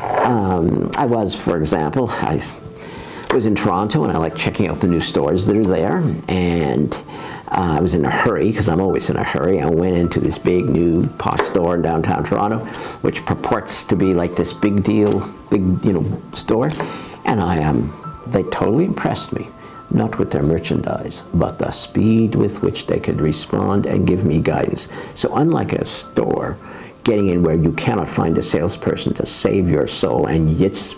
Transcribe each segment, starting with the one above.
I was, for example, I was in Toronto and I like checking out the new stores that are there, and I was in a hurry, because I'm always in a hurry. I went into this big new posh store in downtown Toronto, which purports to be like this big deal, store, and they totally impressed me. Not with their merchandise, but the speed with which they could respond and give me guidance. So unlike a store, getting in where you cannot find a salesperson to save your soul, and if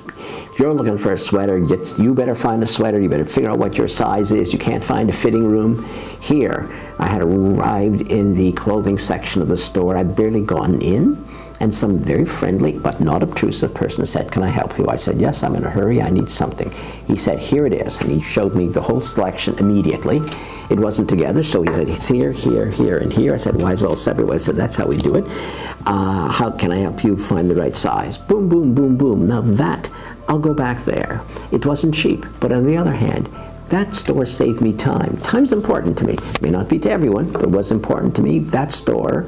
you're looking for a sweater, you better find a sweater, you better figure out what your size is, you can't find a fitting room. Here, I had arrived in the clothing section of the store, I'd barely gone in, and some very friendly but not obtrusive person said, "Can I help you?" I said, "Yes, I'm in a hurry, I need something." He said, "Here it is," and he showed me the whole selection immediately. It wasn't together, so he said, "It's here, here, here, and here." I said, "Why is it all separate?" I said, "That's how we do it. How can I help you find the right size?" Boom, boom, boom, boom. Now that, I'll go back there. It wasn't cheap, but on the other hand, that store saved me time. Time's important to me. It may not be to everyone, but it was important to me. That store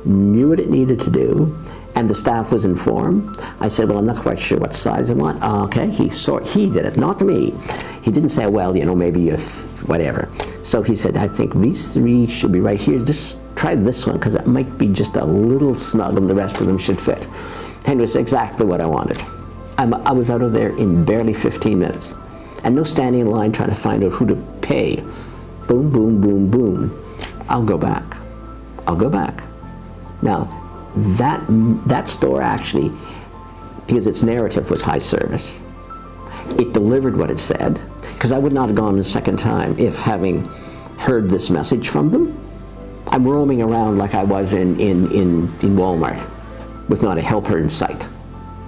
knew what it needed to do, and the staff was informed. I said, "Well, I'm not quite sure what size I want." Okay, he did it, not me. He didn't say, "Well, maybe whatever." So he said, "I think these three should be right here. Try this one, because it might be just a little snug and the rest of them should fit." And it was exactly what I wanted. I was out of there in barely 15 minutes. And no standing in line trying to find out who to pay. Boom, boom, boom, boom. I'll go back. I'll go back. Now, that store actually, because its narrative was high service, it delivered what it said, because I would not have gone a second time if, having heard this message from them, I'm roaming around like I was in Walmart with not a helper in sight,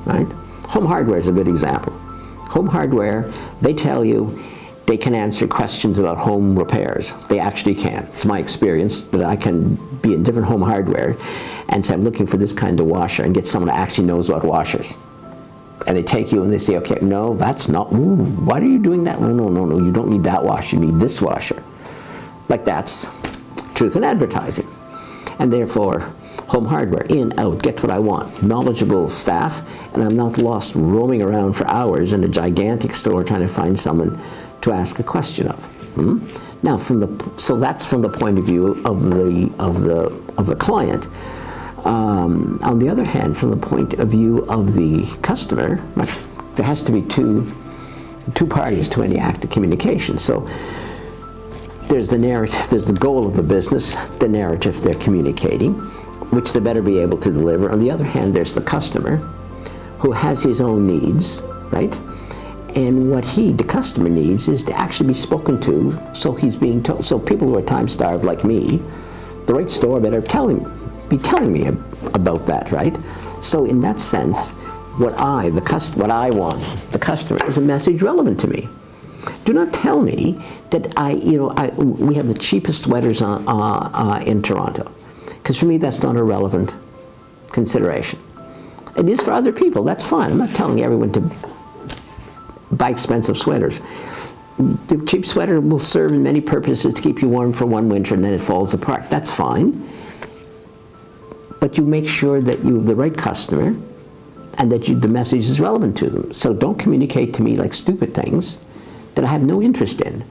right? Home hardware is a good example. Home hardware, they tell you they can answer questions about home repairs. They actually can. It's my experience that I can be in different home hardware and say, "I'm looking for this kind of washer," and get someone that actually knows about washers. And they take you and they say, "Okay, no, that's not, why are you doing that? No, you don't need that washer, you need this washer." Like that's truth in advertising. And therefore, home hardware, in, out, get what I want. Knowledgeable staff, and I'm not lost roaming around for hours in a gigantic store trying to find someone to ask a question of. Now, so that's from the point of view of the client. On the other hand, from the point of view of the customer, there has to be two parties to any act of communication. So there's the narrative, there's the goal of the business, the narrative they're communicating, which they better be able to deliver. On the other hand, there's the customer, who has his own needs, right? And what the customer needs is to actually be spoken to, so he's being told. So people who are time-starved like me, the right store better be telling me about that, right? So in that sense, what I want, the customer, is a message relevant to me. Do not tell me that we have the cheapest sweaters in Toronto, because for me that's not a relevant consideration. It is for other people, that's fine. I'm not telling everyone to buy expensive sweaters. The cheap sweater will serve in many purposes to keep you warm for one winter, and then it falls apart. That's fine. But you make sure that you have the right customer and that the message is relevant to them. So don't communicate to me like stupid things that I have no interest in.